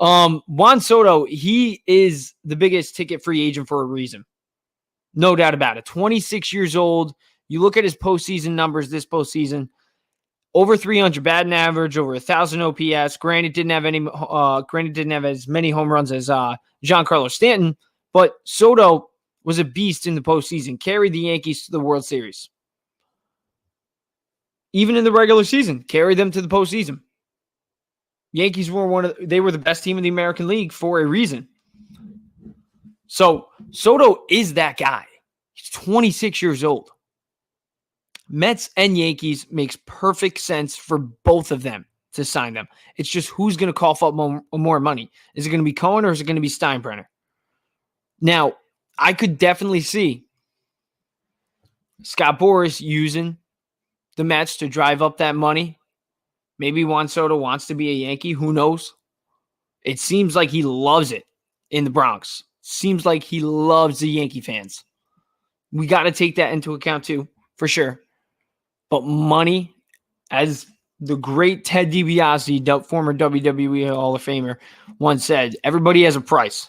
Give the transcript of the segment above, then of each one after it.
Juan Soto, he is the biggest ticket free agent for a reason. No doubt about it. 26 years old. You look at his postseason numbers this postseason. Over 300 batting average, over 1,000 OPS. Granted, didn't have as many home runs as Giancarlo Stanton, but Soto was a beast in the postseason. Carried the Yankees to the World Series. Even in the regular season, carried them to the postseason. Yankees were they were the best team in the American League for a reason. So Soto is that guy. He's 26 years old. Mets and Yankees makes perfect sense for both of them to sign them. It's just who's going to cough up more money. Is it going to be Cohen or is it going to be Steinbrenner? Now, I could definitely see Scott Boras using the Mets to drive up that money. Maybe Juan Soto wants to be a Yankee. Who knows? It seems like he loves it in the Bronx. Seems like he loves the Yankee fans. We got to take that into account too, for sure. But money, as the great Ted DiBiase, former WWE Hall of Famer, once said, everybody has a price.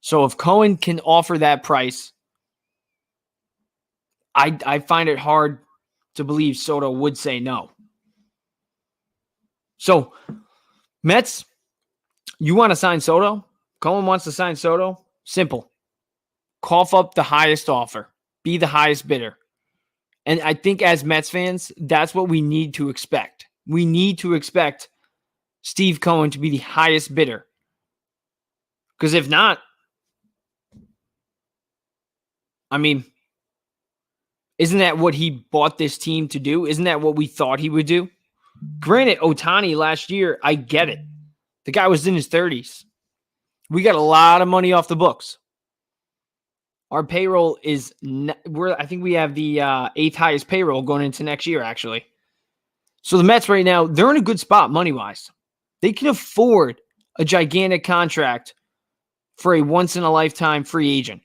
So if Cohen can offer that price, I find it hard to believe Soto would say no. So, Mets, you want to sign Soto? Cohen wants to sign Soto? Simple. Cough up the highest offer. Be the highest bidder. And I think as Mets fans, that's what we need to expect. We need to expect Steve Cohen to be the highest bidder. Because if not, I mean, isn't that what he bought this team to do? Isn't that what we thought he would do? Granted, Ohtani last year, I get it. The guy was in his 30s. We got a lot of money off the books. Our payroll is, I think we have the 8th highest payroll going into next year, actually. So the Mets right now, they're in a good spot money-wise. They can afford a gigantic contract for a once-in-a-lifetime free agent.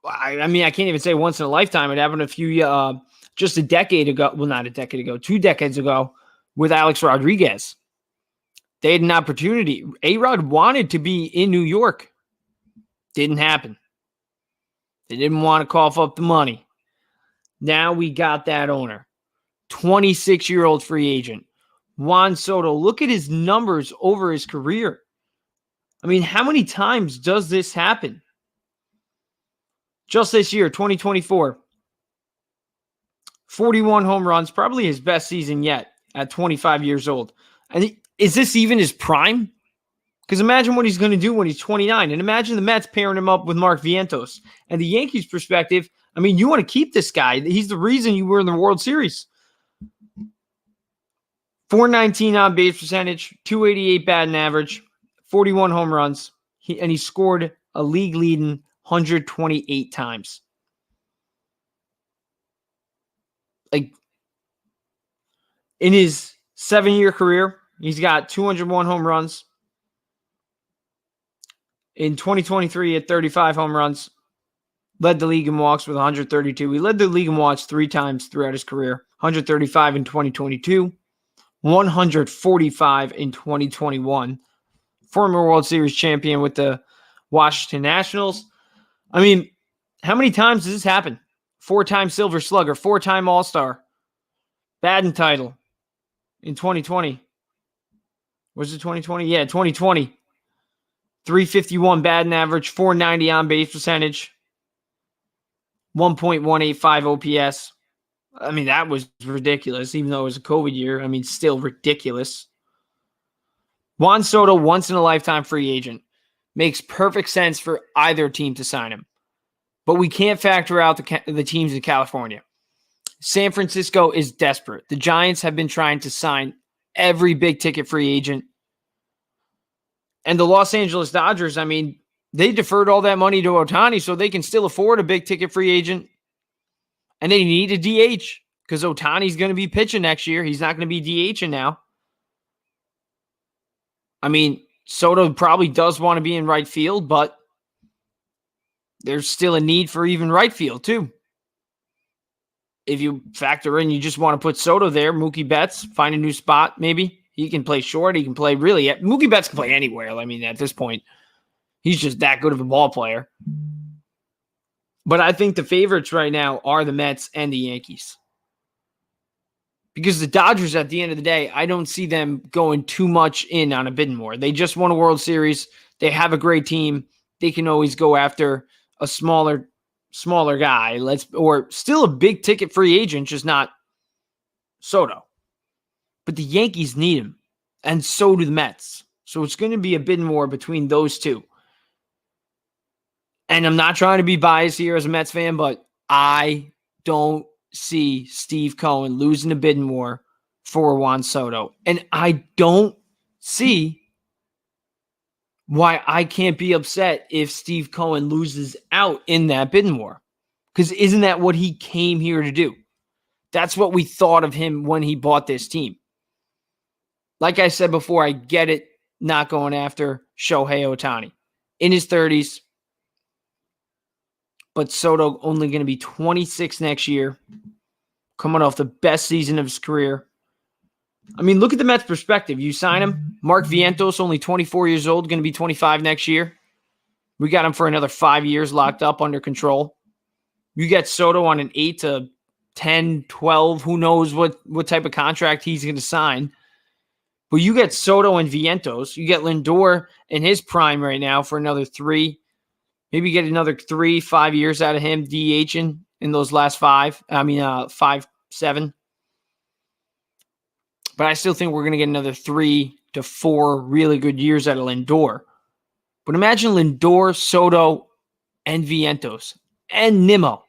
I mean, I can't even say once in a lifetime. It happened just a decade ago. Well, not a decade ago, 2 decades ago with Alex Rodriguez. They had an opportunity. A-Rod wanted to be in New York. Didn't happen. They didn't want to cough up the money. Now we got that owner. 26-year-old free agent. Juan Soto. Look at his numbers over his career. I mean, how many times does this happen? Just this year, 2024. 41 home runs. Probably his best season yet at 25 years old. And is this even his prime? Because imagine what he's going to do when he's 29. And imagine the Mets pairing him up with Mark Vientos. And the Yankees' perspective, I mean, you want to keep this guy. He's the reason you were in the World Series. 419 on base percentage, 288 batting average, 41 home runs. He scored a league-leading 128 times. Like, in his 7-year career, he's got 201 home runs. In 2023, he had 35 home runs. Led the league in walks with 132. He led the league in walks 3 times throughout his career. 135 in 2022. 145 in 2021. Former World Series champion with the Washington Nationals. I mean, how many times does this happen? 4-time Silver Slugger, 4-time All-Star. Batting title in 2020. Was it 2020? Yeah, 2020. 351 batting average, 490 on base percentage, 1.185 OPS. I mean, that was ridiculous, even though it was a COVID year. I mean, still ridiculous. Juan Soto, once in a lifetime free agent, makes perfect sense for either team to sign him. But we can't factor out the teams in California. San Francisco is desperate. The Giants have been trying to sign every big ticket free agent. And the Los Angeles Dodgers, I mean, they deferred all that money to Ohtani so they can still afford a big ticket free agent. And they need a DH because Ohtani's going to be pitching next year. He's not going to be DHing now. I mean, Soto probably does want to be in right field, but there's still a need for even right field too. If you factor in, you just want to put Soto there, Mookie Betts, find a new spot maybe. He can play short. He can play really. Mookie Betts can play anywhere. I mean, at this point, he's just that good of a ball player. But I think the favorites right now are the Mets and the Yankees. Because the Dodgers, at the end of the day, I don't see them going too much in on a bidding war. They just won a World Series. They have a great team. They can always go after a smaller guy. Or still a big ticket free agent, just not Soto. But the Yankees need him, and so do the Mets. So it's going to be a bidding war between those two. And I'm not trying to be biased here as a Mets fan, but I don't see Steve Cohen losing a bidding war for Juan Soto. And I don't see why I can't be upset if Steve Cohen loses out in that bidding war. Because isn't that what he came here to do? That's what we thought of him when he bought this team. Like I said before, I get it not going after Shohei Ohtani. In his 30s. But Soto only going to be 26 next year. Coming off the best season of his career. I mean, look at the Mets' perspective. You sign him. Mark Vientos, only 24 years old, going to be 25 next year. We got him for another 5 years locked up under control. You get Soto on an 8 to 10, 12. Who knows what type of contract he's going to sign. But you get Soto and Vientos. You get Lindor in his prime right now for another 3. Maybe get another 3-5 years out of him DHing in those last 5, 7. But I still think we're going to get another 3 to 4 really good years out of Lindor. But imagine Lindor, Soto, and Vientos, and Nimmo.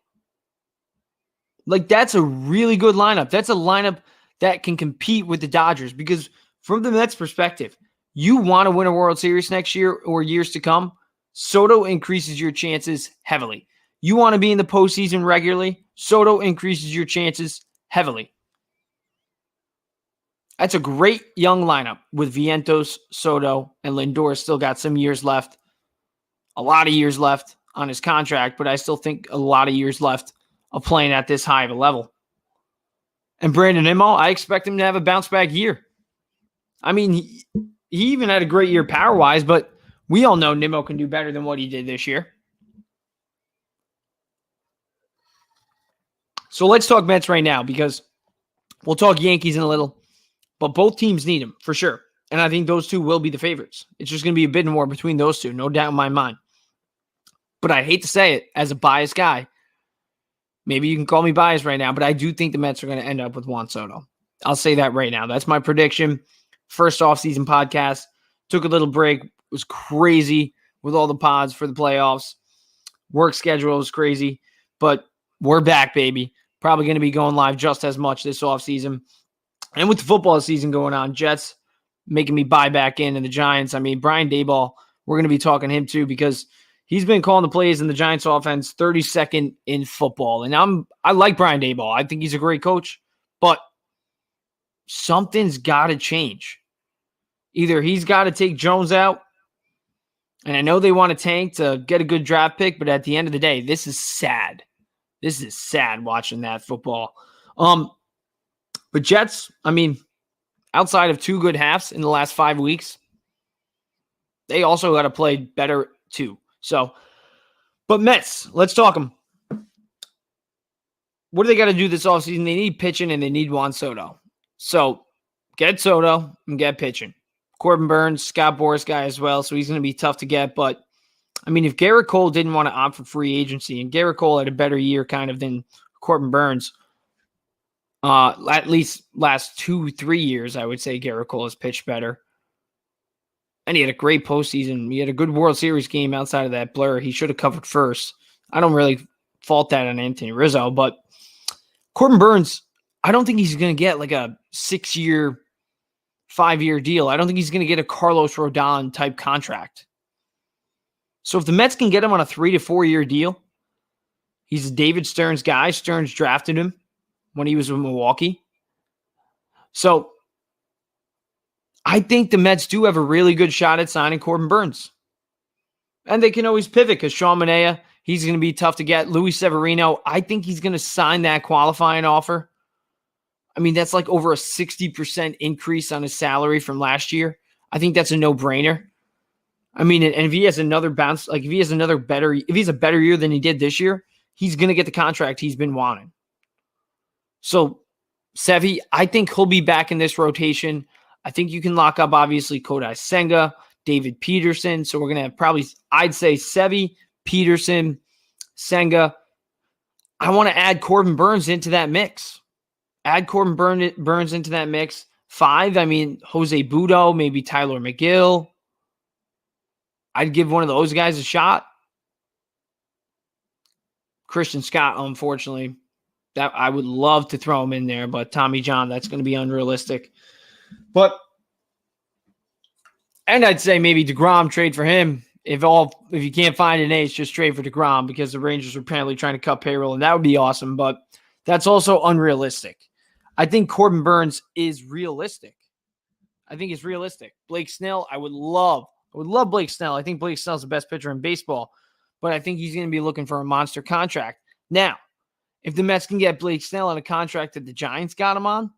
Like, that's a really good lineup. That's a lineup that can compete with the Dodgers. Because from the Mets' perspective, you want to win a World Series next year or years to come, Soto increases your chances heavily. You want to be in the postseason regularly, Soto increases your chances heavily. That's a great young lineup with Vientos, Soto, and Lindor. Still got some years left. A lot of years left on his contract, but I still think a lot of years left of playing at this high of a level. And Brandon Nimmo, I expect him to have a bounce-back year. I mean, he even had a great year power-wise, but we all know Nimmo can do better than what he did this year. So let's talk Mets right now because we'll talk Yankees in a little, but both teams need him for sure. And I think those two will be the favorites. It's just going to be a bidding war between those two, no doubt in my mind. But I hate to say it as a biased guy. Maybe you can call me biased right now, but I do think the Mets are going to end up with Juan Soto. I'll say that right now. That's my prediction. First off-season podcast. Took a little break. It was crazy with all the pods for the playoffs. Work schedule was crazy, but we're back, baby. Probably going to be going live just as much this offseason. And with the football season going on, Jets making me buy back in, and the Giants. I mean, Brian Daboll, we're going to be talking to him too because he's been calling the plays in the Giants offense 32nd in football. And I like Brian Daboll. I think he's a great coach, but something's got to change. Either he's got to take Jones out, and I know they want to tank to get a good draft pick, but at the end of the day, this is sad. This is sad watching that football. But Jets, I mean, outside of 2 good halves in the last 5 weeks, they also got to play better too. So, but Mets, let's talk them. What do they got to do this offseason? They need pitching and they need Juan Soto. So, get Soto and get pitching. Corbin Burns, Scott Boras guy as well, so he's going to be tough to get. But, I mean, if Garrett Cole didn't want to opt for free agency, and Garrett Cole had a better year kind of than Corbin Burns, at least last 2-3 years, I would say Garrett Cole has pitched better. And he had a great postseason. He had a good World Series game outside of that blur. He should have covered first. I don't really fault that on Anthony Rizzo, but Corbin Burns, I don't think he's going to get like a 6-year, 5-year deal. I don't think he's going to get a Carlos Rodon type contract. So if the Mets can get him on a 3 to 4 year deal, he's a David Stearns guy. Stearns drafted him when he was with Milwaukee. So I think the Mets do have a really good shot at signing Corbin Burns. And they can always pivot because Sean Manaea, he's going to be tough to get. Luis Severino, I think he's going to sign that qualifying offer. I mean, that's like over a 60% increase on his salary from last year. I think that's a no-brainer. I mean, and if he has another bounce, like if he has if he's a better year than he did this year, he's going to get the contract he's been wanting. So, Sevy, I think he'll be back in this rotation. I think you can lock up, obviously, Kodai Senga, David Peterson. So we're going to have probably, I'd say, Sevy, Peterson, Senga. I want to add Corbin Burnes into that mix. Add Corbin Burnes into that mix. 5, I mean, Jose Budo, maybe Tyler McGill. I'd give one of those guys a shot. Christian Scott, unfortunately, that I would love to throw him in there, but Tommy John, that's going to be unrealistic. And I'd say maybe DeGrom, trade for him. If you can't find an ace, just trade for DeGrom because the Rangers are apparently trying to cut payroll, and that would be awesome, but that's also unrealistic. I think Corbin Burnes is realistic. I think it's realistic. Blake Snell, I would love Blake Snell. I think Blake Snell's the best pitcher in baseball, but I think he's going to be looking for a monster contract. Now, if the Mets can get Blake Snell on a contract that the Giants got him on,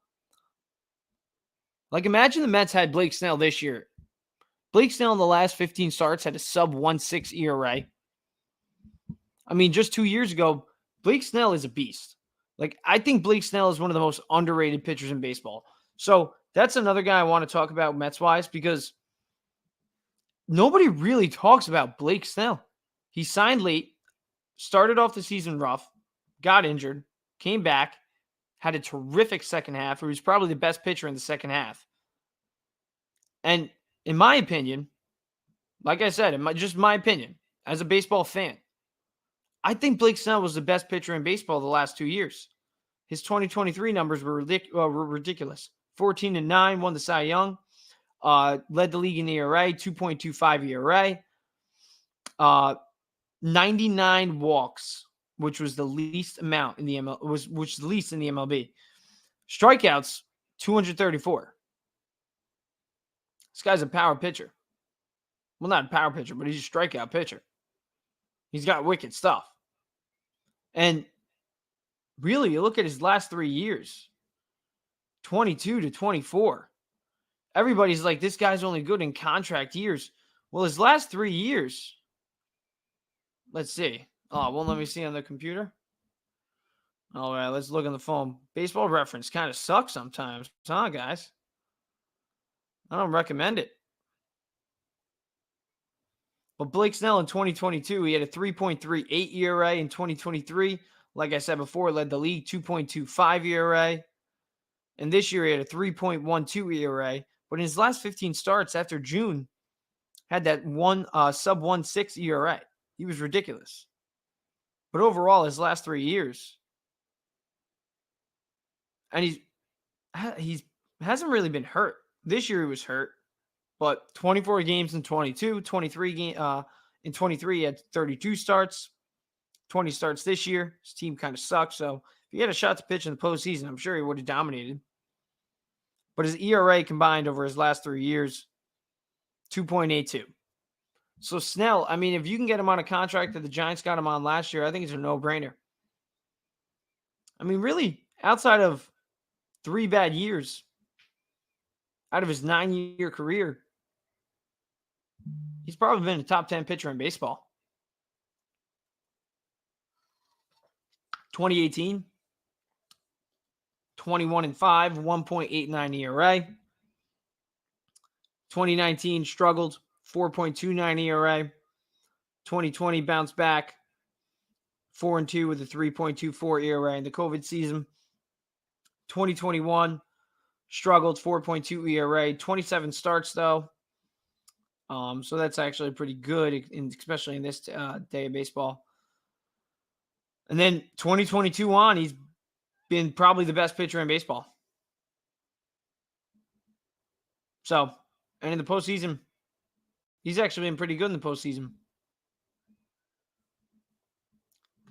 like imagine the Mets had Blake Snell this year. Blake Snell in the last 15 starts had a sub-1.6 ERA. I mean, just 2 years ago, Blake Snell is a beast. Like, I think Blake Snell is one of the most underrated pitchers in baseball. So that's another guy I want to talk about Mets-wise because nobody really talks about Blake Snell. He signed late, started off the season rough, got injured, came back, had a terrific second half. He was probably the best pitcher in the second half. And in my opinion, like I said, just my opinion, as a baseball fan, I think Blake Snell was the best pitcher in baseball the last 2 years. His 2023 numbers were ridiculous. 14-9, won the Cy Young, led the league in ERA, 2.25 ERA, 99 walks, which was the least amount in the which is least in the MLB. Strikeouts, 234. This guy's a power pitcher. Well, not a power pitcher, but he's a strikeout pitcher. He's got wicked stuff. And really, you look at his last 3 years, 22 to 24. Everybody's like, this guy's only good in contract years. Well, his last 3 years, let's see. Oh, won't let me see on the computer. All right, let's look on the phone. Baseball Reference kind of sucks sometimes, huh, guys? I don't recommend it. But Blake Snell in 2022, he had a 3.38 ERA in 2023. Like I said before, led the league, 2.25 ERA. And this year he had a 3.12 ERA. But in his last 15 starts after June, had that sub-1.6 ERA. He was ridiculous. But overall, his last 3 years, and he hasn't really been hurt. This year he was hurt, but 24 games in 22, 23 in 23 he had 32 starts, 20 starts this year. His team kind of sucks, so if he had a shot to pitch in the postseason, I'm sure he would have dominated. But his ERA combined over his last 3 years, 2.82. So Snell, I mean, if you can get him on a contract that the Giants got him on last year, I think it's a no-brainer. I mean, really, outside of 3 bad years, out of his 9-year career, he's probably been a top 10 pitcher in baseball. 2018, 21-5, 1.89 ERA. 2019 struggled, 4.29 ERA. 2020 bounced back, 4-2 with a 3.24 ERA in the COVID season. 2021 struggled, 4.2 ERA, 27 starts though. So that's actually pretty good, especially in this day of baseball. And then 2022 on, he's been probably the best pitcher in baseball. So, and in the postseason, he's actually been pretty good in the postseason.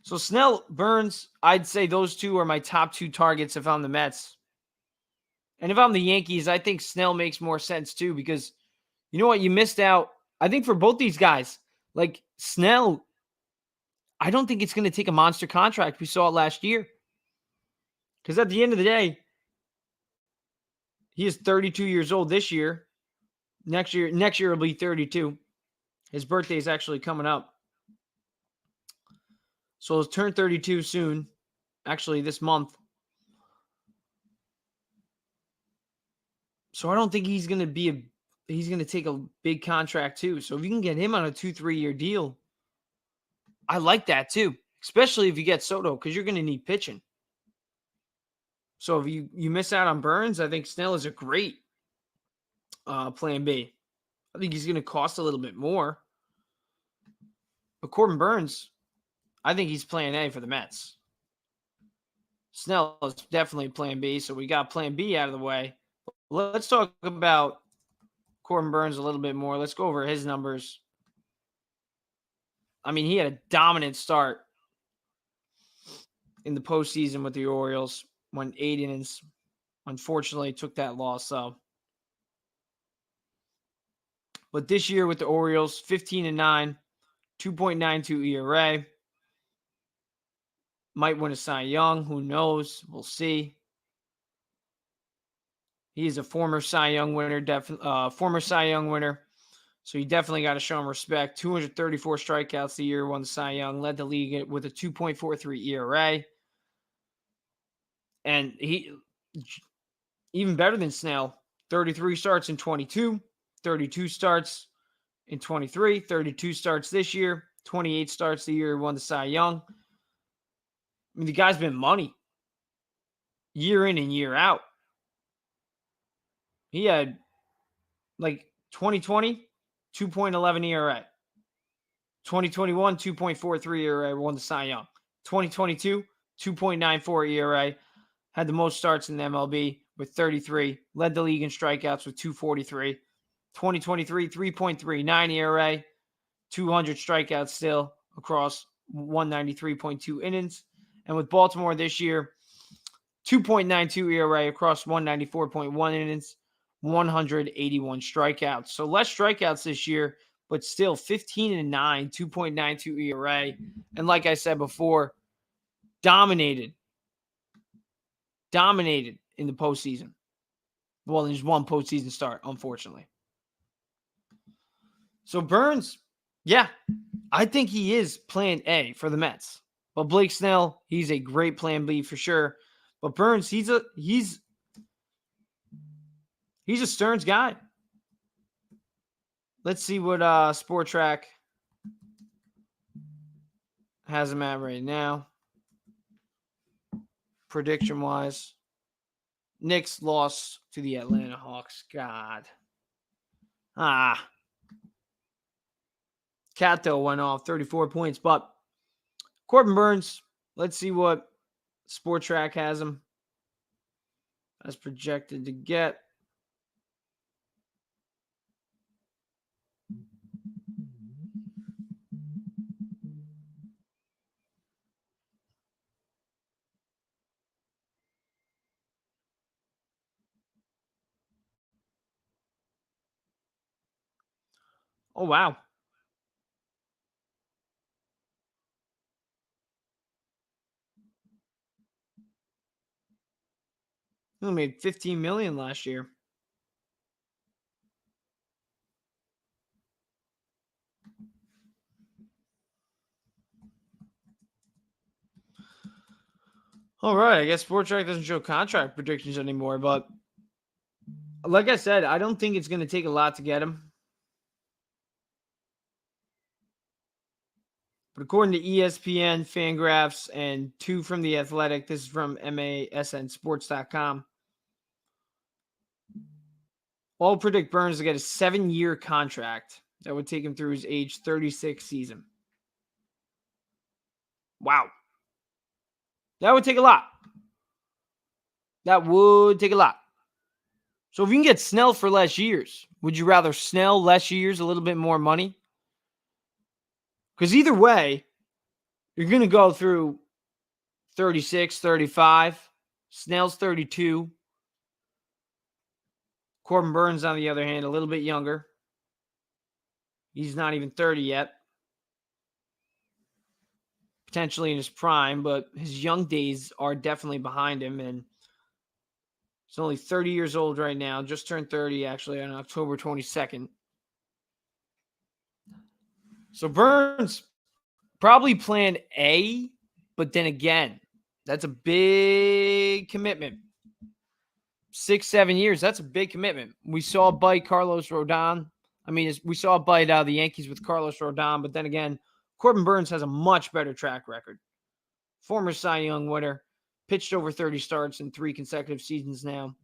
So Snell, Burnes, I'd say those two are my top 2 targets if I'm the Mets. And if I'm the Yankees, I think Snell makes more sense too because you know what? You missed out. I think for both these guys, like Snell, I don't think it's going to take a monster contract. We saw it last year. Because at the end of the day, He is 32 years old this year. Next year will be 32. His birthday is actually coming up. So he'll turn 32 soon. Actually, this month. So I don't think he's going to take a big contract too. So if you can get him on a 2-3 year deal, I like that too. Especially if you get Soto, because you're going to need pitching. So if you miss out on Burns, I think Snell is a great plan B. I think he's going to cost a little bit more. But Corbin Burns, I think he's plan A for the Mets. Snell is definitely plan B, so we got plan B out of the way. Let's talk about Corbin Burns a little bit more. Let's go over his numbers. I mean, he had a dominant start in the postseason with the Orioles. Went 8 innings. Unfortunately, took that loss. But this year with the Orioles, 15-9, 2.92 ERA. Might win a Cy Young. Who knows? We'll see. He is a former Cy Young winner. So you definitely got to show him respect. 234 strikeouts the year, won the Cy Young, led the league with a 2.43 ERA. And he, even better than Snell, 33 starts in 22, 32 starts in 23, 32 starts this year, 28 starts the year, won the Cy Young. I mean, the guy's been money year in and year out. He had, like, 2020, 2.11 ERA. 2021, 2.43 ERA, won the Cy Young. 2022, 2.94 ERA. Had the most starts in the MLB with 33. Led the league in strikeouts with 243. 2023, 3.39 ERA. 200 strikeouts still across 193.2 innings. And with Baltimore this year, 2.92 ERA across 194.1 innings. 181 strikeouts. So less strikeouts this year, but still 15-9, 2.92 ERA. And like I said before, dominated in the postseason. Well, there's one postseason start, unfortunately. So Burns, yeah, I think he is plan A for the Mets. But Blake Snell, he's a great plan B for sure. But Burns, he's a Stearns guy. Let's see what Sport Track has him at right now. Prediction-wise. Knicks lost to the Atlanta Hawks. God. Cato went off 34 points. But Corbin Burns, let's see what Sport Track has him as projected to get. Oh, wow. He only made $15 million last year. All right, I guess Sport Track doesn't show contract predictions anymore, but like I said, I don't think it's going to take a lot to get him. But according to ESPN, Fangraphs, and 2 from The Athletic, this is from MASNsports.com, all predict Burns to get a 7-year contract that would take him through his age 36 season. Wow. That would take a lot. So if you can get Snell for less years, would you rather Snell less years, a little bit more money? Because either way, you're going to go through 36, 35. Snell's 32. Corbin Burns, on the other hand, a little bit younger. He's not even 30 yet. Potentially in his prime, but his young days are definitely behind him. And He's only 30 years old right now. Just turned 30, actually, on October 22nd. So Burns, probably plan A, but then again, that's a big commitment. 6-7 years, that's a big commitment. We saw it bite Carlos Rodon. I mean, we saw it bite the Yankees with Carlos Rodon, but then again, Corbin Burns has a much better track record. Former Cy Young winner, pitched over 30 starts in 3 consecutive seasons now.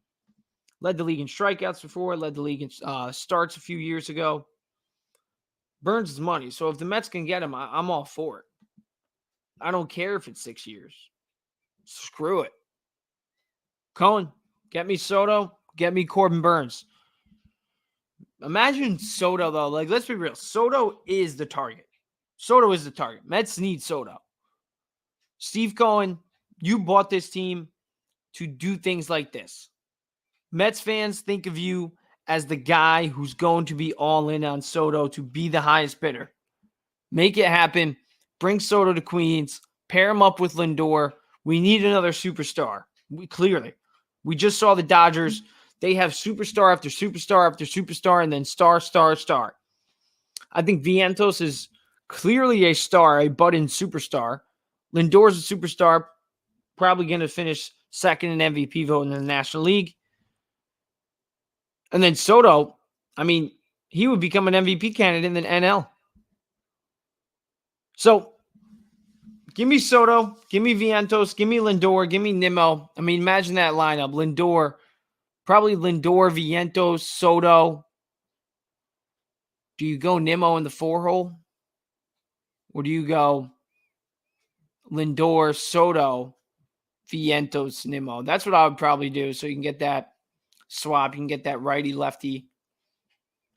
Led the league in strikeouts before, led the league in starts a few years ago. Burns is money, so if the Mets can get him, I'm all for it. I don't care if it's 6 years. Screw it. Cohen, get me Soto, get me Corbin Burns. Imagine Soto, though. Like, let's be real. Soto is the target. Soto is the target. Mets need Soto. Steve Cohen, you bought this team to do things like this. Mets fans think of you as the guy who's going to be all in on Soto to be the highest bidder. Make it happen. Bring Soto to Queens. Pair him up with Lindor. We need another superstar. Clearly. We just saw the Dodgers. They have superstar after superstar after superstar and then star, star, star. I think Vientos is clearly a star, a budding superstar. Lindor's a superstar, probably going to finish second in MVP vote in the National League. And then Soto, I mean, he would become an MVP candidate in the NL. So, give me Soto, give me Vientos, give me Lindor, give me Nimmo. I mean, imagine that lineup. Lindor, probably Lindor, Vientos, Soto. Do you go Nimmo in the 4-hole? Or do you go Lindor, Soto, Vientos, Nimmo? That's what I would probably do. So you can get that swap. You can get that righty-lefty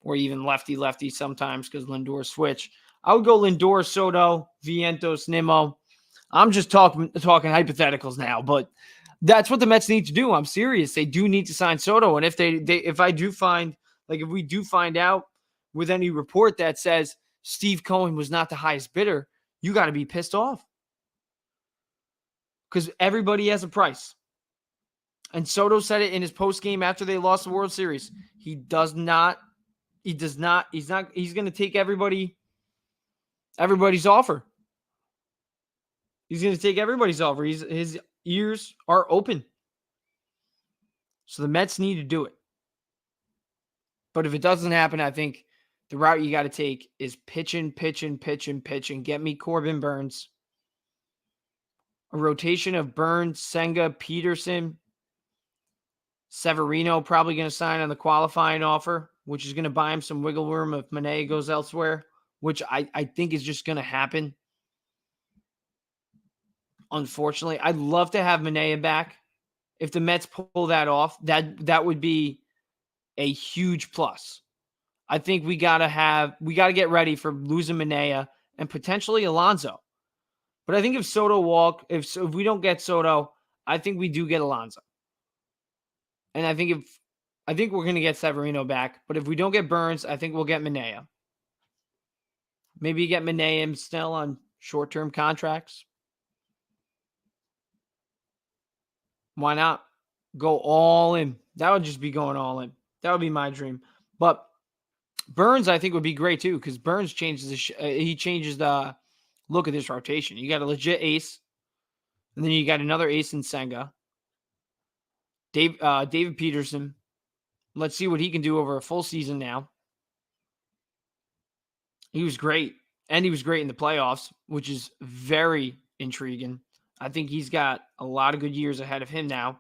or even lefty-lefty sometimes because Lindor switch. I would go Lindor, Soto, Vientos, Nimmo. I'm just talking hypotheticals now, but that's what the Mets need to do. I'm serious. They do need to sign Soto. And if if we do find out with any report that says Steve Cohen was not the highest bidder, you got to be pissed off. Because everybody has a price. And Soto said it in his post game after they lost the World Series. He's going to take everybody's offer. He's going to take everybody's offer. His ears are open. So the Mets need to do it. But if it doesn't happen, I think the route you got to take is pitching. Get me Corbin Burns. A rotation of Burns, Senga, Peterson, Severino probably going to sign on the qualifying offer, which is going to buy him some wiggle room if Manaea goes elsewhere, which I think is just going to happen. Unfortunately, I'd love to have Manaea back. If the Mets pull that off, that would be a huge plus. I think we got to get ready for losing Manaea and potentially Alonso. But I think if we don't get Soto, I think we do get Alonso. And I think we're going to get Severino back. But if we don't get Burns, I think we'll get Manaea. Maybe get Manaea and Snell on short-term contracts. Why not go all in? That would just be going all in. That would be my dream. But Burns, I think, would be great too because Burns changes the look of this rotation. You got a legit ace, and then you got another ace in Senga. David Peterson. Let's see what he can do over a full season now. He was great, and he was great in the playoffs, which is very intriguing. I think he's got a lot of good years ahead of him now.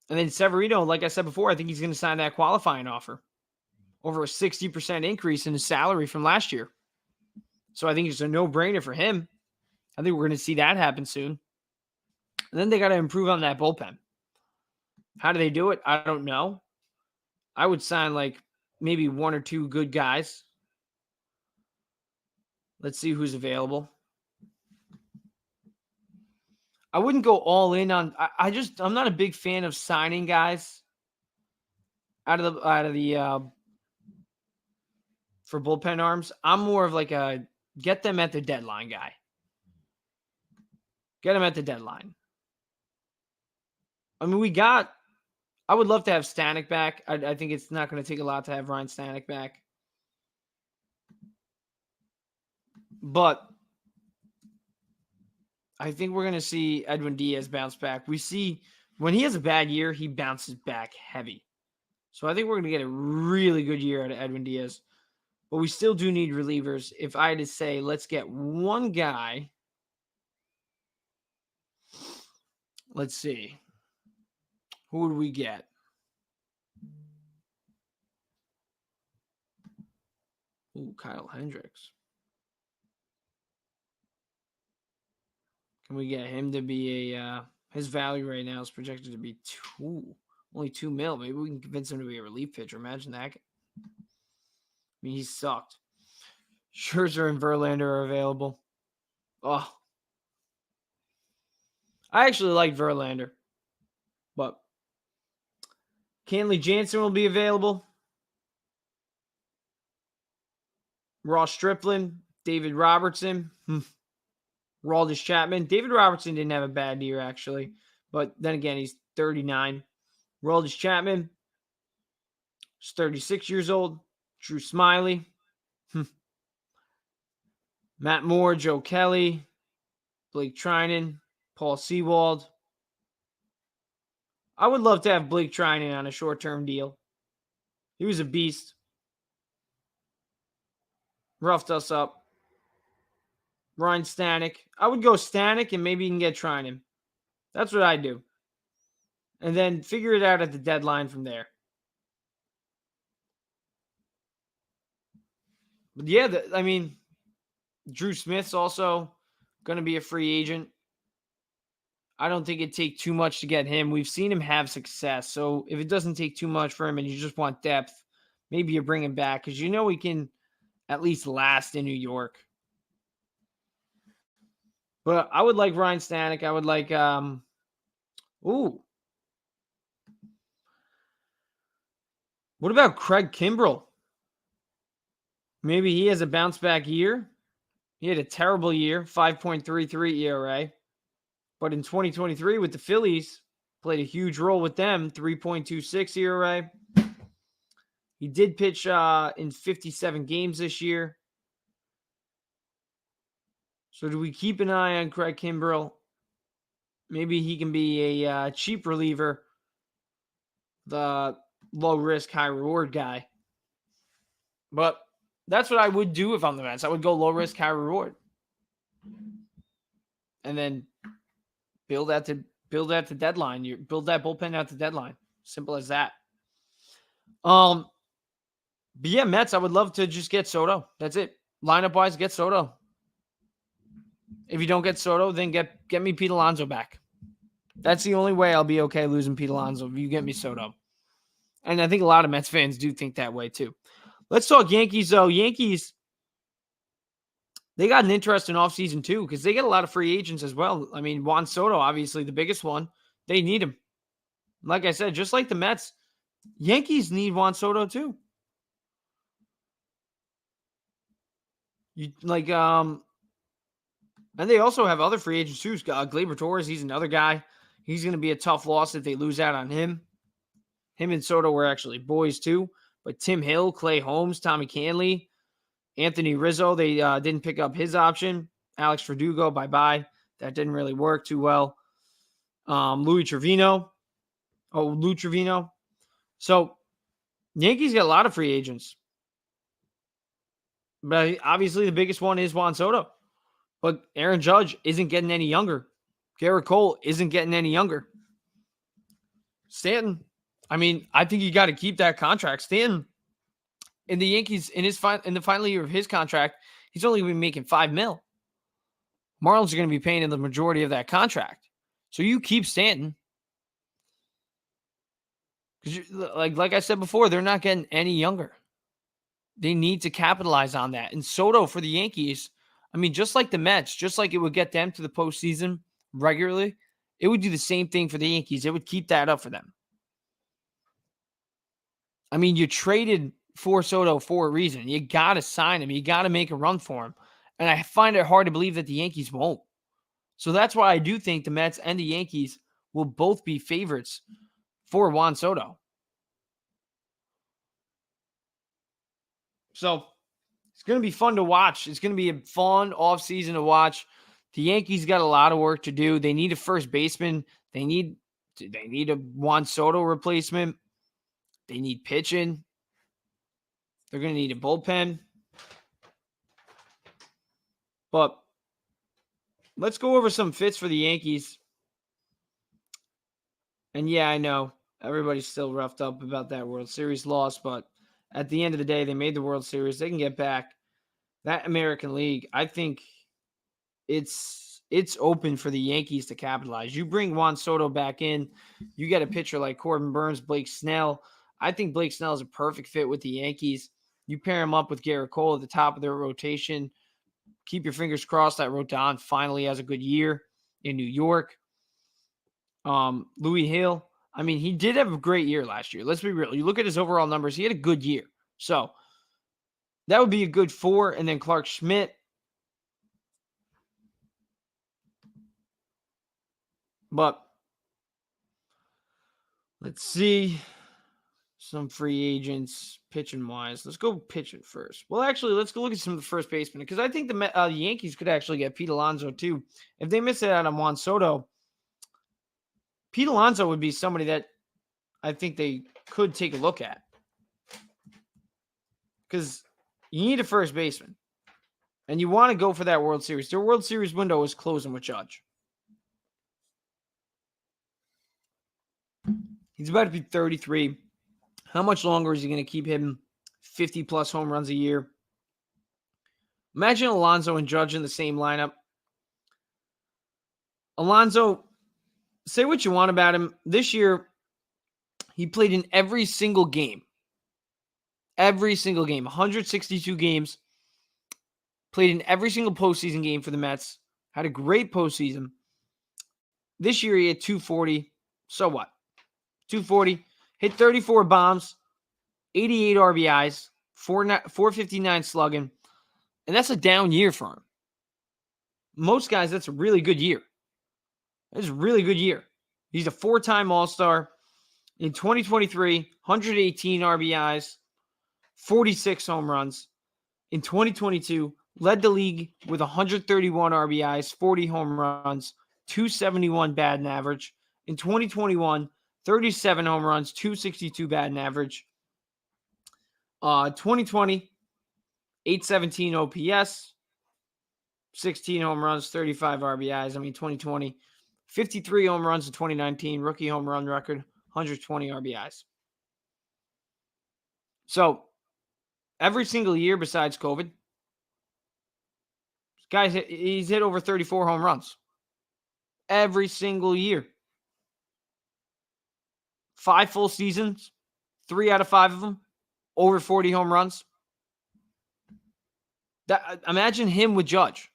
And then Severino, like I said before, I think he's going to sign that qualifying offer. Over a 60% increase in his salary from last year. So I think it's a no-brainer for him. I think we're going to see that happen soon. And then they got to improve on that bullpen. How do they do it? I don't know. I would sign like maybe 1 or 2 good guys. Let's see who's available. I wouldn't go all in on. I'm not a big fan of signing guys out of the for bullpen arms. I'm more of like a get them at the deadline guy. Get them at the deadline. I mean, I would love to have Stanek back. I think it's not going to take a lot to have Ryan Stanek back. But I think we're going to see Edwin Diaz bounce back. We see when he has a bad year, he bounces back heavy. So I think we're going to get a really good year out of Edwin Diaz. But we still do need relievers. If I had to say, let's get one guy. Let's see. Who would we get? Ooh, Kyle Hendricks. Can we get him to be his value right now is projected to be only $2 million. Maybe we can convince him to be a relief pitcher. Imagine that. I mean, he sucked. Scherzer and Verlander are available. Oh, I actually like Verlander, but Kenley Jansen will be available. Ross Stripling, David Robertson, Aroldis Chapman. David Robertson didn't have a bad year, actually. But then again, he's 39. Aroldis Chapman, he's 36 years old. Drew Smiley. Matt Moore, Joe Kelly, Blake Trinan, Paul Sewald. I would love to have Blake Trinan on a short-term deal. He was a beast. Roughed us up. Ryan Stanek. I would go Stanek and maybe you can get Trinan. That's what I do. And then figure it out at the deadline from there. But yeah, I mean, Drew Smith's also going to be a free agent. I don't think it'd take too much to get him. We've seen him have success. So if it doesn't take too much for him and you just want depth, maybe you bring him back because you know he can at least last in New York. But I would like Ryan Stanek. I would like what about Craig Kimbrell? Maybe he has a bounce back year. He had a terrible year, 5.33 ERA. But in 2023 with the Phillies, played a huge role with them, 3.26 ERA. He did pitch in 57 games this year. So do we keep an eye on Craig Kimbrell? Maybe he can be a cheap reliever, the low-risk, high-reward guy. But that's what I would do if I'm the Mets. I would go low-risk, high-reward. And then build that to deadline. You build that bullpen out to deadline. Simple as that. But yeah, Mets, I would love to just get Soto. That's it. Lineup-wise, get Soto. If you don't get Soto, then get me Pete Alonso back. That's the only way I'll be okay losing Pete Alonso if you get me Soto. And I think a lot of Mets fans do think that way too. Let's talk Yankees, though. Yankees, they got an interesting offseason too because they get a lot of free agents as well. I mean, Juan Soto, obviously the biggest one. They need him. Like I said, just like the Mets, Yankees need Juan Soto too. And they also have other free agents too. Gleyber Torres, he's another guy. He's going to be a tough loss if they lose out on him. Him and Soto were actually boys too. But Tim Hill, Clay Holmes, Tommy Canley, Anthony Rizzo, they didn't pick up his option. Alex Verdugo, bye-bye. That didn't really work too well. Lou Trevino. So Yankees got a lot of free agents. But obviously the biggest one is Juan Soto. But Aaron Judge isn't getting any younger. Garrett Cole isn't getting any younger. Stanton, I mean, I think you got to keep that contract. Stanton, in the Yankees, in the final year of his contract, he's only going to be making $5 million. Marlins are going to be paying him the majority of that contract. So you keep Stanton. Because like I said before, they're not getting any younger. They need to capitalize on that. And Soto for the Yankees, I mean, just like the Mets, just like it would get them to the postseason regularly, it would do the same thing for the Yankees. It would keep that up for them. I mean, you traded for Soto for a reason. You got to sign him. You got to make a run for him. And I find it hard to believe that the Yankees won't. So that's why I do think the Mets and the Yankees will both be favorites for Juan Soto. So it's going to be fun to watch. It's going to be a fun offseason to watch. The Yankees got a lot of work to do. They need a first baseman. They need a Juan Soto replacement. They need pitching. They're going to need a bullpen. But let's go over some fits for the Yankees. And yeah, I know everybody's still roughed up about that World Series loss, but at the end of the day, they made the World Series. They can get back. That American League, I think it's open for the Yankees to capitalize. You bring Juan Soto back in, you get a pitcher like Corbin Burns, Blake Snell. I think Blake Snell is a perfect fit with the Yankees. You pair him up with Garrett Cole at the top of their rotation. Keep your fingers crossed that Rodon finally has a good year in New York. Louis Hill, I mean, he did have a great year last year. Let's be real. You look at his overall numbers, he had a good year. So that would be a good 4. And then Clark Schmidt. But let's see some free agents pitching wise. Let's go pitching first. Well, actually, let's go look at some of the first basemen because I think the Yankees could actually get Pete Alonso too. If they miss it out on Juan Soto, Pete Alonso would be somebody that I think they could take a look at because you need a first baseman and you want to go for that World Series. Their World Series window is closing with Judge. He's about to be 33. How much longer is he going to keep hitting 50-plus home runs a year? Imagine Alonso and Judge in the same lineup. Alonso, say what you want about him. This year, he played in every single game. Every single game. 162 games. Played in every single postseason game for the Mets. Had a great postseason. This year, he had 240. So what? 240. Hit 34 bombs, 88 RBIs, 459 slugging, and that's a down year for him. Most guys, that's a really good year. That's a really good year. He's a 4-time All-Star. In 2023, 118 RBIs, 46 home runs. In 2022, led the league with 131 RBIs, 40 home runs, 271 batting average. In 2021, 37 home runs, 262 batting average. 2020, 817 OPS, 16 home runs, 35 RBIs. I mean, 2020, 53 home runs in 2019, rookie home run record, 120 RBIs. So, every single year besides COVID, guys, he's hit over 34 home runs. Every single year. 5 full seasons, 3 out of 5 of them, over 40 home runs. Imagine him with Judge.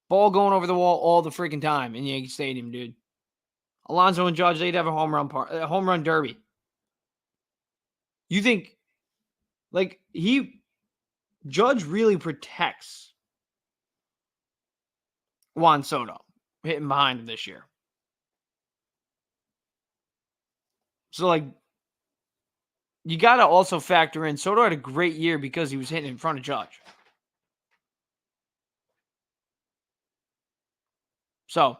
Ball going over the wall all the freaking time in Yankee Stadium, dude. Alonso and Judge, they'd have a home run derby. You think, Judge really protects Juan Soto hitting behind him this year. So, you got to also factor in Soto had a great year because he was hitting in front of Judge. So,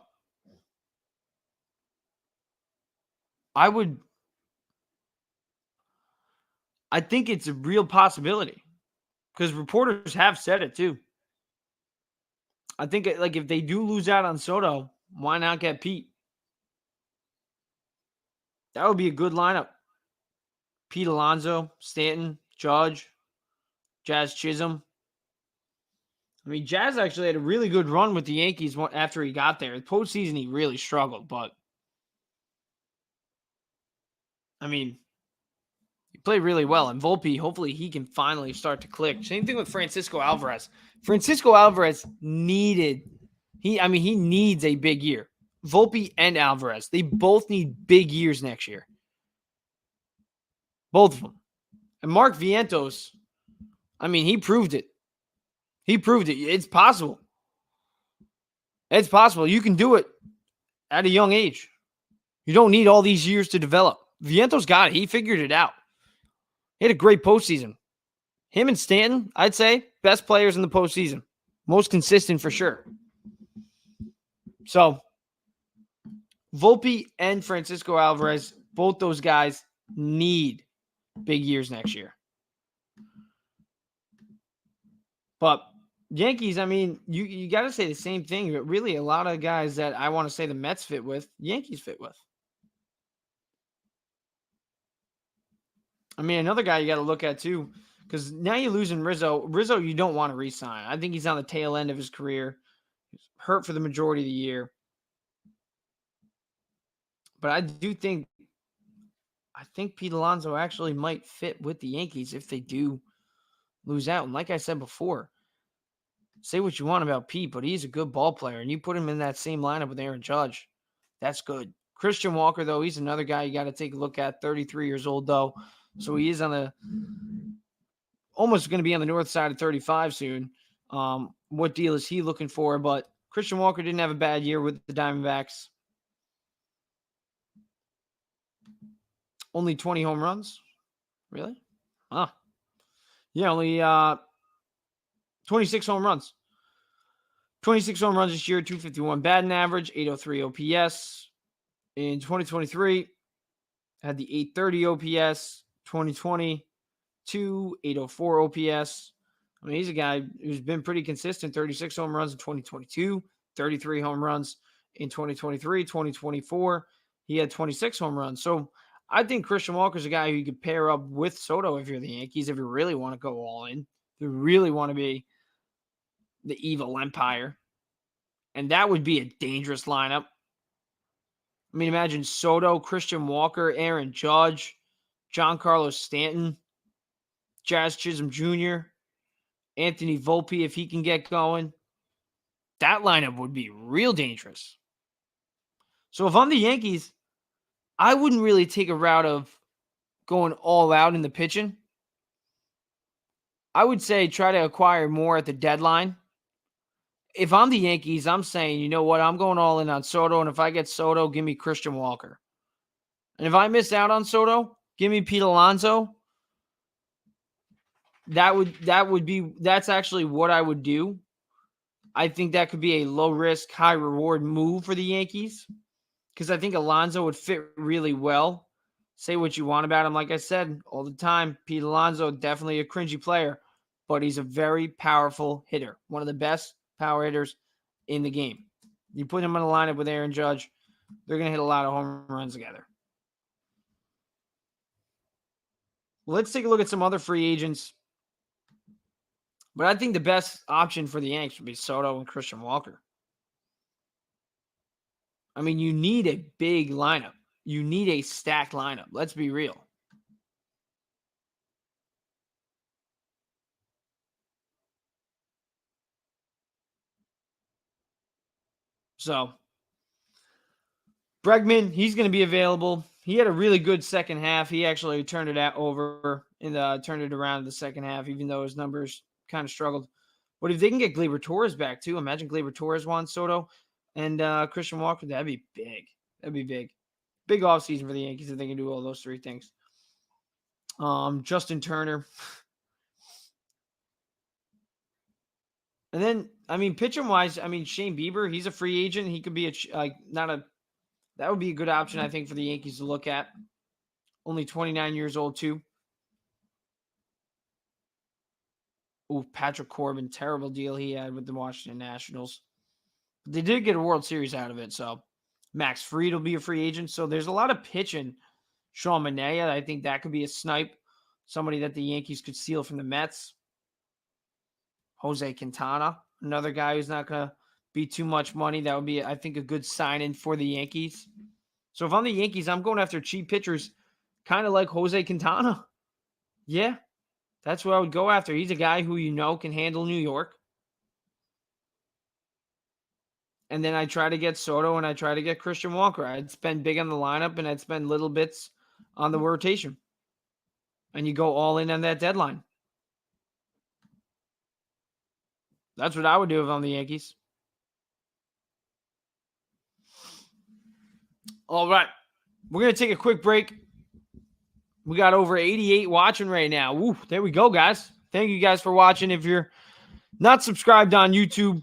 I think it's a real possibility because reporters have said it too. I think if they do lose out on Soto, why not get Pete? That would be a good lineup. Pete Alonso, Stanton, Judge, Jazz Chisholm. I mean, Jazz actually had a really good run with the Yankees after he got there. The postseason, he really struggled, but I mean, he played really well. And Volpe, hopefully he can finally start to click. Same thing with Francisco Alvarez. Francisco Alvarez he needs a big year. Volpe and Alvarez, they both need big years next year. Both of them. And Mark Vientos, he proved it. He proved it. It's possible. It's possible. You can do it at a young age. You don't need all these years to develop. Viento's got it. He figured it out. He had a great postseason. Him and Stanton, I'd say, best players in the postseason. Most consistent for sure. So, Volpe and Francisco Alvarez, both those guys need big years next year. But Yankees, I mean, you got to say the same thing. But really, a lot of guys that I want to say the Mets fit with, Yankees fit with. I mean, another guy you got to look at too, because now you're losing Rizzo. Rizzo, you don't want to re-sign. I think he's on the tail end of his career. He's hurt for the majority of the year. But I think Pete Alonso actually might fit with the Yankees if they do lose out. And like I said before, say what you want about Pete, but he's a good ball player. And you put him in that same lineup with Aaron Judge, that's good. Christian Walker, though, he's another guy you got to take a look at. 33 years old, though. So he is almost going to be on the north side of 35 soon. What deal is he looking for? But Christian Walker didn't have a bad year with the Diamondbacks. Only 20 home runs? Really? Huh. Yeah, only 26 home runs. 26 home runs this year, 251 batting average, 803 OPS. In 2023, had the 830 OPS. 2022, 804 OPS. I mean, he's a guy who's been pretty consistent. 36 home runs in 2022, 33 home runs in 2023, 2024. He had 26 home runs. So I think Christian Walker's a guy who you could pair up with Soto if you're the Yankees, if you really want to go all in, if you really want to be the evil empire. And that would be a dangerous lineup. I mean, imagine Soto, Christian Walker, Aaron Judge, Giancarlo Stanton, Jazz Chisholm Jr., Anthony Volpe, if he can get going. That lineup would be real dangerous. So if I'm the Yankees, I wouldn't really take a route of going all out in the pitching. I would say try to acquire more at the deadline. If I'm the Yankees, I'm saying, you know what? I'm going all in on Soto, and if I get Soto, give me Christian Walker. And if I miss out on Soto, give me Pete Alonso. That's actually what I would do. I think that could be a low risk, high reward move for the Yankees because I think Alonso would fit really well. Say what you want about him. Like I said all the time, Pete Alonso, definitely a cringy player, but he's a very powerful hitter. One of the best power hitters in the game. You put him in a lineup with Aaron Judge, they're going to hit a lot of home runs together. Let's take a look at some other free agents. But I think the best option for the Yanks would be Soto and Christian Walker. I mean, you need a big lineup. You need a stacked lineup. Let's be real. So, Bregman, he's going to be available. He had a really good second half. He actually turned it over and turned it around in the second half, even though his numbers kind of struggled. But if they can get Gleyber Torres back too, imagine Gleyber Torres, Juan Soto, and Christian Walker, that'd be big. That'd be big. Big offseason for the Yankees if they can do all those three things. Justin Turner. And then, I mean, pitching wise, I mean, Shane Bieber, he's a free agent. He could be that would be a good option, I think, for the Yankees to look at. Only 29 years old, too. Ooh, Patrick Corbin, terrible deal he had with the Washington Nationals. They did get a World Series out of it, so Max Fried will be a free agent. So there's a lot of pitching. Sean Manaea, I think that could be a snipe. Somebody that the Yankees could steal from the Mets. Jose Quintana, another guy who's not going to be too much money. That would be, I think, a good sign-in for the Yankees. So if I'm the Yankees, I'm going after cheap pitchers, kind of like Jose Quintana. Yeah, that's what I would go after. He's a guy who you know can handle New York. And then I try to get Soto and I try to get Christian Walker. I'd spend big on the lineup and I'd spend little bits on the rotation. And you go all in on that deadline. That's what I would do if I'm the Yankees. All right. We're going to take a quick break. We got over 88 watching right now. Woo, there we go, guys. Thank you guys for watching. If you're not subscribed on YouTube,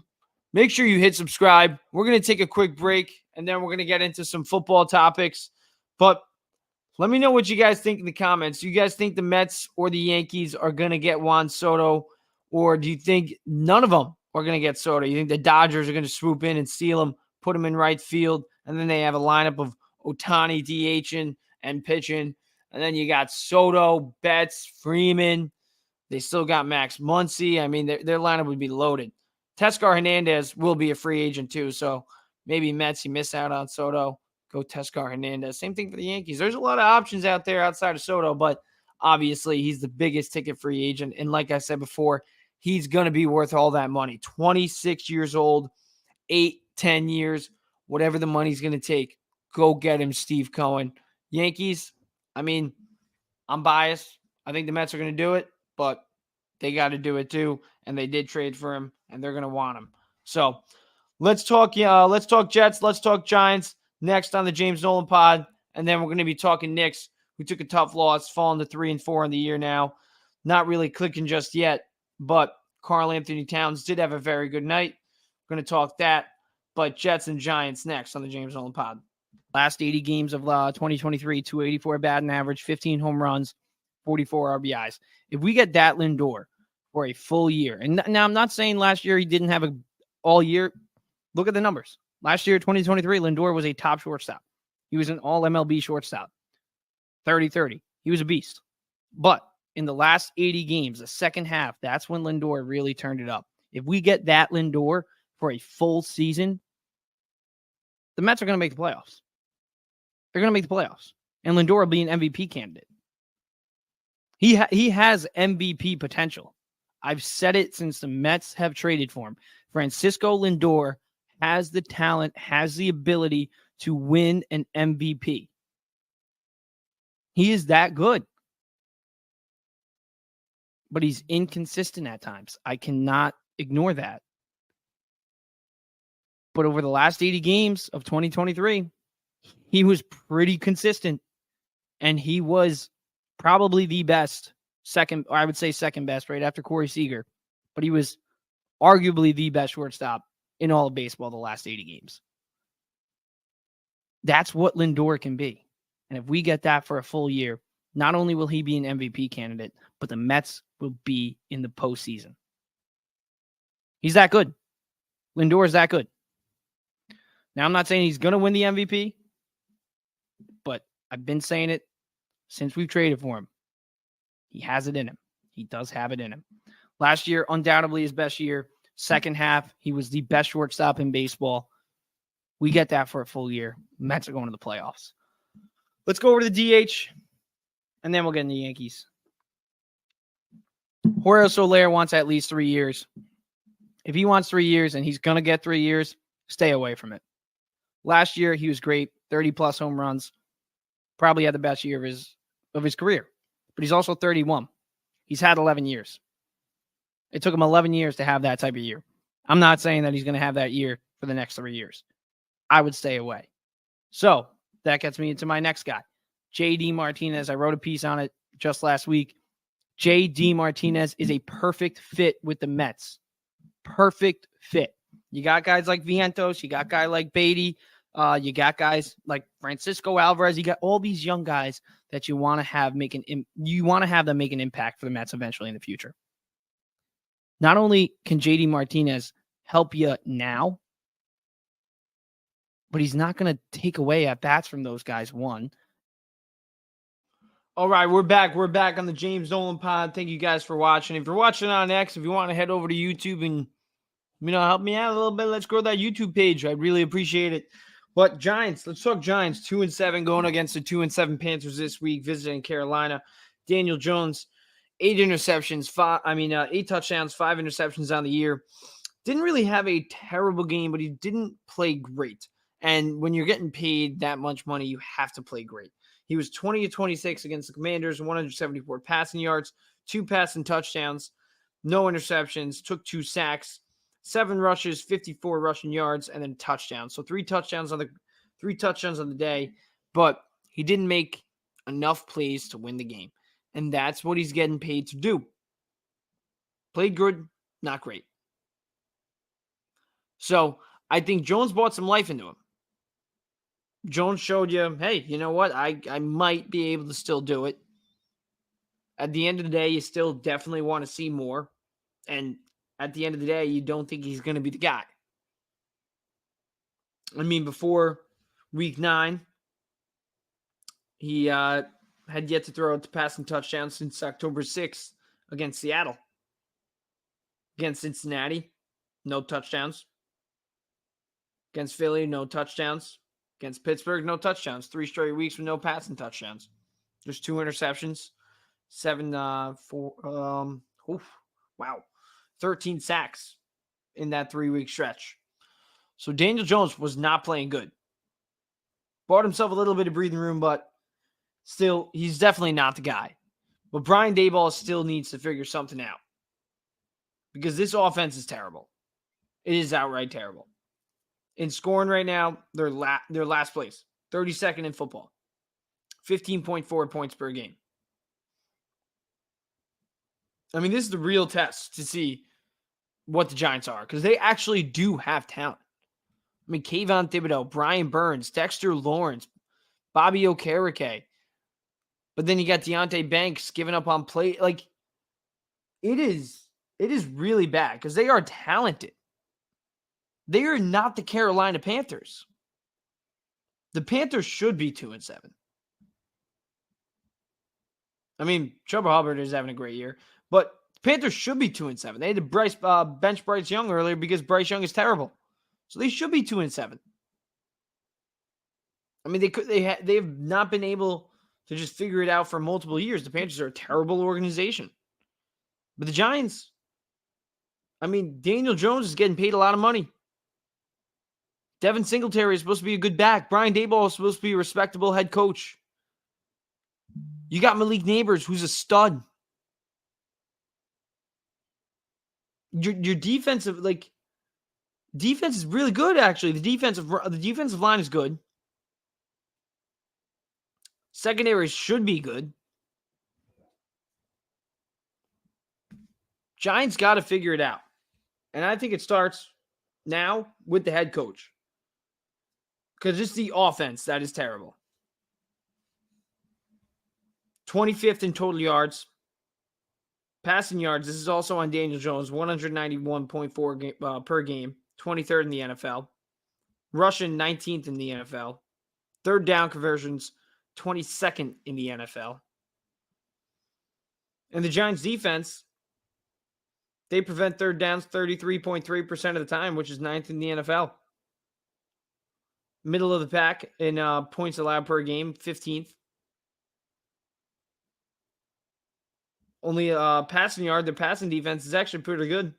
make sure you hit subscribe. We're going to take a quick break, and then we're going to get into some football topics. But let me know what you guys think in the comments. Do you guys think the Mets or the Yankees are going to get Juan Soto, or do you think none of them are going to get Soto? You think the Dodgers are going to swoop in and steal him, put him in right field, and then they have a lineup of Ohtani DHing and pitching, and then you got Soto, Betts, Freeman. They still got Max Muncy. I mean, their lineup would be loaded. Teoscar Hernandez will be a free agent too, so maybe Mets, you miss out on Soto. Go Teoscar Hernandez. Same thing for the Yankees. There's a lot of options out there outside of Soto, but obviously he's the biggest ticket free agent. And like I said before, he's going to be worth all that money. 26 years old, 8-10 years, whatever the money's going to take. Go get him, Steve Cohen. Yankees, I mean, I'm biased. I think the Mets are going to do it, but they got to do it too. And they did trade for him, and they're going to want him. So let's talk Jets. Let's talk Giants next on the James Nolan pod. And then we're going to be talking Knicks, who took a tough loss, falling to 3-4 in the year now. Not really clicking just yet, but Karl Anthony Towns did have a very good night. We're going to talk that. But Jets and Giants next on the James Nolan pod. Last 80 games of 2023, 284 batting average, 15 home runs, 44 RBIs. If we get that Lindor for a full year, and now I'm not saying last year he didn't have a all year. Look at the numbers. Last year, 2023, Lindor was a top shortstop. He was an all MLB shortstop. 30-30. He was a beast. But in the last 80 games, the second half, that's when Lindor really turned it up. If we get that Lindor for a full season, the Mets are going to make the playoffs. They're going to make the playoffs. And Lindor will be an MVP candidate. He has MVP potential. I've said it since the Mets have traded for him. Francisco Lindor has the talent, has the ability to win an MVP. He is that good. But he's inconsistent at times. I cannot ignore that. But over the last 80 games of 2023, he was pretty consistent. And he was probably the best, second best, right after Corey Seager. But he was arguably the best shortstop in all of baseball the last 80 games. That's what Lindor can be. And if we get that for a full year, not only will he be an MVP candidate, but the Mets will be in the postseason. He's that good. Lindor is that good. Now, I'm not saying he's going to win the MVP, but I've been saying it since we've traded for him. He has it in him. He does have it in him. Last year, undoubtedly his best year. Second half, he was the best shortstop in baseball. We get that for a full year. Mets are going to the playoffs. Let's go over to the DH, and then we'll get into the Yankees. Jorge Soler wants at least 3 years. If he wants 3 years and he's going to get 3 years, stay away from it. Last year, he was great, 30-plus home runs. Probably had the best year of his career. But he's also 31. He's had 11 years. It took him 11 years to have that type of year. I'm not saying that he's going to have that year for the next 3 years. I would stay away. So that gets me into my next guy, J.D. Martinez. I wrote a piece on it just last week. J.D. Martinez is a perfect fit with the Mets. Perfect fit. You got guys like Vientos. You got guys like Beatty. You got guys like Francisco Alvarez. You got all these young guys that you want to have make them make an impact for the Mets eventually in the future. Not only can J.D. Martinez help you now, but he's not going to take away at bats from those guys. One. All right, we're back. We're back on the James Nolan pod. Thank you guys for watching. If you're watching on X, if you want to head over to YouTube and help me out a little bit, let's grow that YouTube page. I'd really appreciate it. But Giants, let's talk Giants. 2-7 going against the 2-7 Panthers this week, visiting Carolina. Daniel Jones, 8 interceptions, 8 touchdowns, 5 interceptions on the year. Didn't really have a terrible game, but he didn't play great. And when you're getting paid that much money, you have to play great. He was 20-26 against the Commanders, 174 passing yards, 2 passing touchdowns, no interceptions, took 2 sacks, 7 rushes, 54 rushing yards, and then touchdowns. So 3 touchdowns on the day. But He didn't make enough plays to win the game. And that's what he's getting paid to do. Played good, not great. So I think Jones brought some life into him. Jones showed you, hey, you know what? I might be able to still do it. At the end of the day, you still definitely want to see more. And at the end of the day, you don't think he's going to be the guy. I mean, before week 9, he had yet to throw a passing touchdown since October 6th against Seattle. Against Cincinnati, no touchdowns. Against Philly, no touchdowns. Against Pittsburgh, no touchdowns. 3 straight weeks with no passing touchdowns. There's 2 interceptions. 13 sacks in that 3-week stretch. So Daniel Jones was not playing good. Bought himself a little bit of breathing room, but still, he's definitely not the guy. But Brian Daboll still needs to figure something out. Because this offense is terrible. It is outright terrible. In scoring right now, they're last place. 32nd in football. 15.4 points per game. I mean, this is the real test to see what the Giants are. Because they actually do have talent. I mean, Kayvon Thibodeau, Brian Burns, Dexter Lawrence, Bobby Okereke. But then you got Deonte Banks giving up on play. Like, it is really bad because they are talented. They are not the Carolina Panthers. The Panthers should be 2-7. I mean, Chuba Hubbard is having a great year, but the Panthers should be 2-7. They had to bench Bryce Young earlier because Bryce Young is terrible. So they should be 2-7. I mean, they have not been able to just figure it out for multiple years. The Panthers are a terrible organization. But the Giants, I mean, Daniel Jones is getting paid a lot of money. Devin Singletary is supposed to be a good back. Brian Daboll is supposed to be a respectable head coach. You got Malik Neighbors, who's a stud. Your defensive is really good, actually. The defensive line is good. Secondary should be good. Giants got to figure it out. And I think it starts now with the head coach. Because it's the offense that is terrible. 25th in total yards. Passing yards, this is also on Daniel Jones, 191.4 per game. 23rd in the NFL. Rushing, 19th in the NFL. Third down conversions, 22nd in the NFL. And the Giants defense, they prevent third downs 33.3% of the time, which is 9th in the NFL. Middle of the pack in points allowed per game, 15th. Only passing yard, the passing defense is actually pretty good.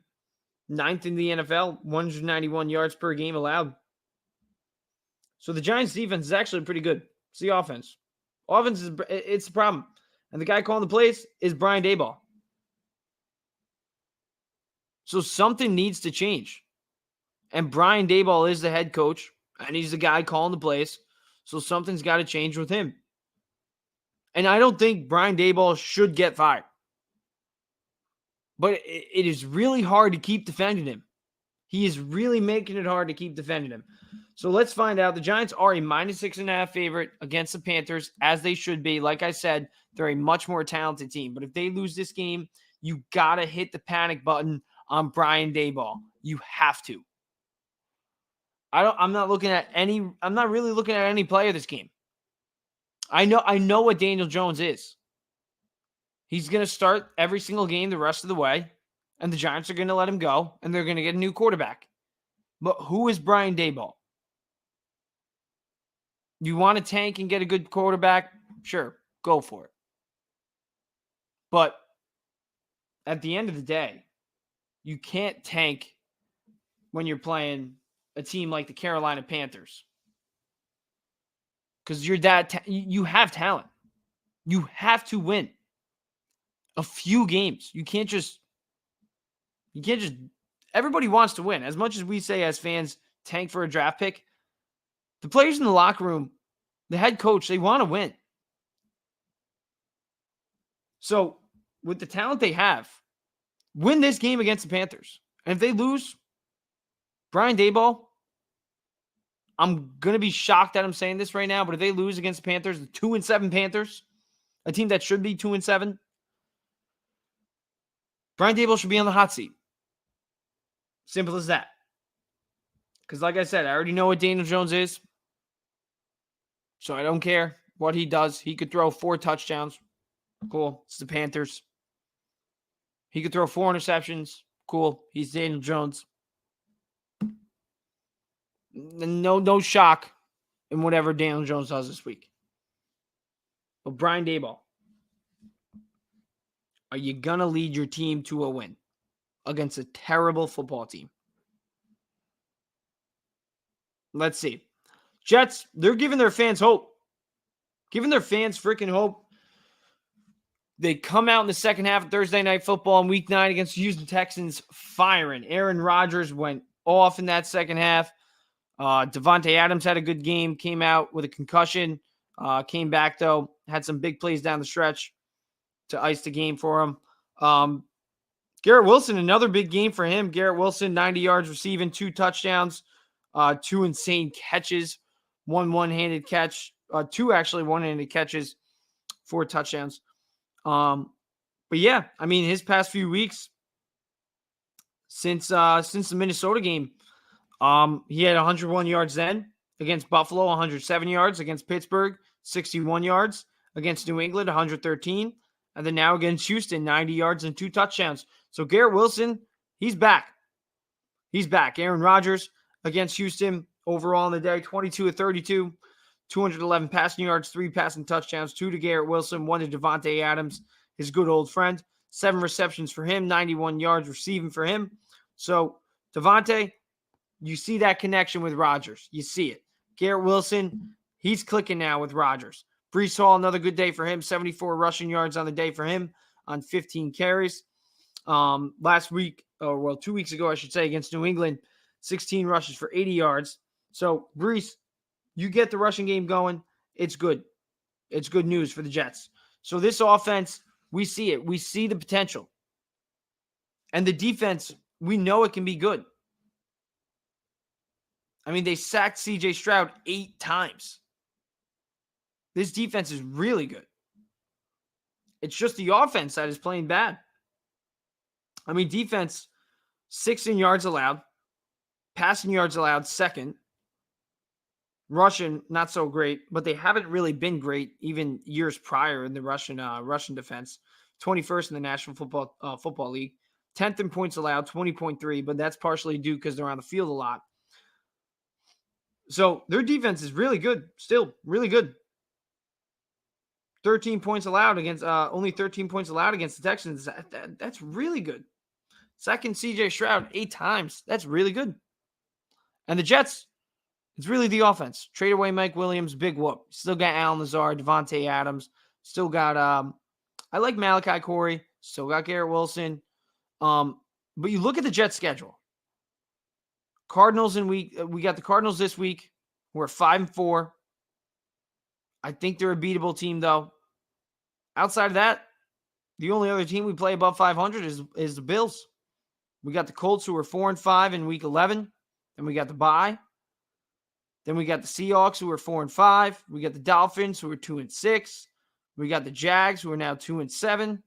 9th in the NFL, 191 yards per game allowed. So the Giants defense is actually pretty good. It's the offense. Offense it's the problem. And the guy calling the plays is Brian Daboll. So something needs to change. And Brian Daboll is the head coach. And he's the guy calling the plays. So something's got to change with him. And I don't think Brian Daboll should get fired. But it is really hard to keep defending him. He is really making it hard to keep defending him. So let's find out. The Giants are a -6.5 favorite against the Panthers, as they should be. Like I said, they're a much more talented team. But if they lose this game, you got to hit the panic button on Brian Daboll. You have to. I'm not really looking at any player this game. I know what Daniel Jones is. He's going to start every single game the rest of the way, and the Giants are going to let him go, and they're going to get a new quarterback. But who is Brian Daboll? You want to tank and get a good quarterback? Sure, go for it. But at the end of the day, you can't tank when you're playing a team like the Carolina Panthers. Because you have talent. You have to win a few games. You can't just everybody wants to win. As much as we say as fans tank for a draft pick, the players in the locker room The head coach, they want to win. So with the talent they have, win this game against the Panthers. And if they lose, Brian Daboll, I'm going to be shocked that I'm saying this right now, but if they lose against the Panthers, the 2-7 Panthers, a team that should be 2-7, Brian Daboll should be on the hot seat. Simple as that. Because like I said, I already know what Daniel Jones is. So I don't care what he does. He could throw 4 touchdowns. Cool. It's the Panthers. He could throw 4 interceptions. Cool. He's Daniel Jones. No shock in whatever Daniel Jones does this week. But Brian Daboll, are you going to lead your team to a win against a terrible football team? Let's see. Jets, they're giving their fans hope. Giving their fans freaking hope. They come out in the second half of Thursday Night Football in Week 9 against the Houston Texans firing. Aaron Rodgers went off in that second half. Davante Adams had a good game, came out with a concussion, came back, though, had some big plays down the stretch to ice the game for him. Garrett Wilson, another big game for him. Garrett Wilson, 90 yards receiving, 2 touchdowns, 2 insane catches, 1 one-handed catch, 2 actually one-handed catches, 4 touchdowns. But yeah, I mean, his past few weeks since the Minnesota game, he had 101 yards then against Buffalo, 107 yards against Pittsburgh, 61 yards against New England, 113, and then now against Houston, 90 yards and 2 touchdowns. So Garrett Wilson, he's back. He's back. Aaron Rodgers against Houston overall in the day, 22 of 32, 211 passing yards, 3 passing touchdowns, 2 to Garrett Wilson, 1 to Davante Adams, his good old friend, 7 receptions for him, 91 yards receiving for him. So Davante, you see that connection with Rodgers. You see it. Garrett Wilson, he's clicking now with Rodgers. Breece Hall, another good day for him, 74 rushing yards on the day for him on 15 carries. Last week, 2 weeks ago, I should say, against New England, 16 rushes for 80 yards. So, Breece, you get the rushing game going. It's good. It's good news for the Jets. So this offense, we see it. We see the potential. And the defense, we know it can be good. I mean, they sacked C.J. Stroud 8 times. This defense is really good. It's just the offense that is playing bad. I mean, defense, 6th in yards allowed. Passing yards allowed, 2nd. Russian, not so great, but they haven't really been great even years prior in the Russian defense. 21st in the National Football League. 10th in points allowed, 20.3, but that's partially due because they're on the field a lot. So their defense is really good, still really good. 13 points allowed against only 13 points allowed against the Texans. That's really good. Second, C.J. Stroud 8 times. That's really good. And the Jets, it's really the offense. Trade away Mike Williams, big whoop. Still got Allen Lazard, Davante Adams. Still got I like Malachi Corey. Still got Garrett Wilson. But you look at the Jets schedule. Cardinals we got the Cardinals this week. We're 5-4. I think they're a beatable team, though. Outside of that, the only other team we play above 500 is the Bills. We got the Colts, who are 4-5 in week 11. Then we got the bye. Then we got the Seahawks, who are 4-5. We got the Dolphins, who are 2-6. We got the Jags, who are now 2-7.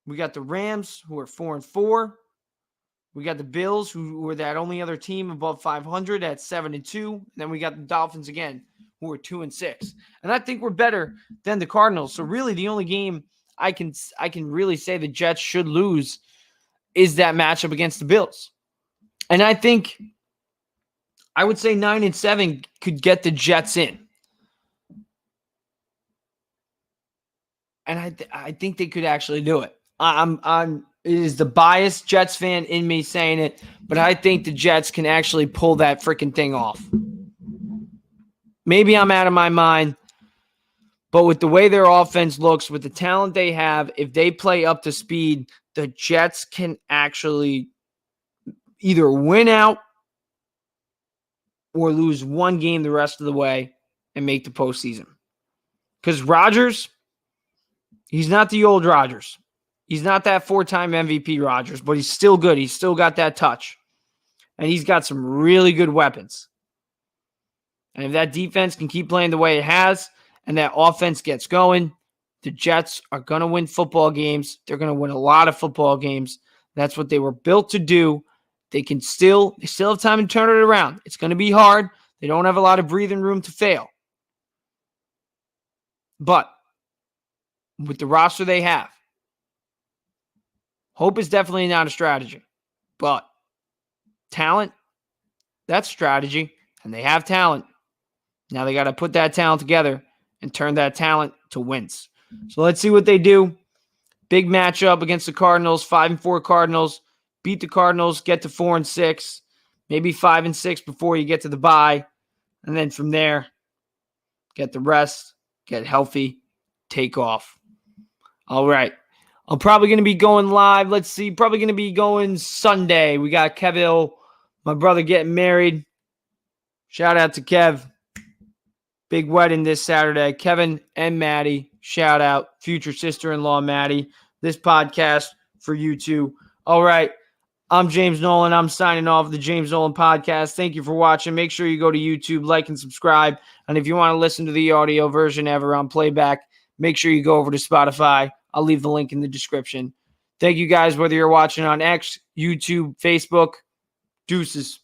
We got the Rams, who are 4-4. We got the Bills, who are that only other team above 500 at 7-2. And then we got the Dolphins again, who are 2-6. And I think we're better than the Cardinals. So really, the only game I can really say the Jets should lose is that matchup against the Bills. And I think I would say 9-7 could get the Jets in. And I think they could actually do it. It is the biased Jets fan in me saying it, but I think the Jets can actually pull that freaking thing off. Maybe I'm out of my mind, but with the way their offense looks, with the talent they have, if they play up to speed, the Jets can actually either win out or lose one game the rest of the way and make the postseason. Because Rodgers, he's not the old Rodgers. He's not that 4-time MVP Rodgers, but he's still good. He's still got that touch. And he's got some really good weapons. And if that defense can keep playing the way it has and that offense gets going, the Jets are going to win football games. They're going to win a lot of football games. That's what they were built to do. They still have time to turn it around. It's going to be hard. They don't have a lot of breathing room to fail. But with the roster they have, hope is definitely not a strategy. But talent, that's strategy. And they have talent. Now they got to put that talent together and turn that talent to wins. So let's see what they do. Big matchup against the Cardinals, 5-4 Cardinals. Beat the Cardinals, get to 4-6, maybe 5-6 before you get to the bye. And then from there, get the rest, get healthy, take off. All right. I'm probably going to be going live. Let's see. Probably going to be going Sunday. We got Kev, my brother, getting married. Shout out to Kev. Big wedding this Saturday. Kevin and Maddie. Shout out. Future sister-in-law, Maddie. This podcast for you too. All right. I'm James Nolan. I'm signing off the James Nolan Podcast. Thank you for watching. Make sure you go to YouTube, like, and subscribe. And if you want to listen to the audio version ever on playback, make sure you go over to Spotify. I'll leave the link in the description. Thank you guys, whether you're watching on X, YouTube, Facebook. Deuces.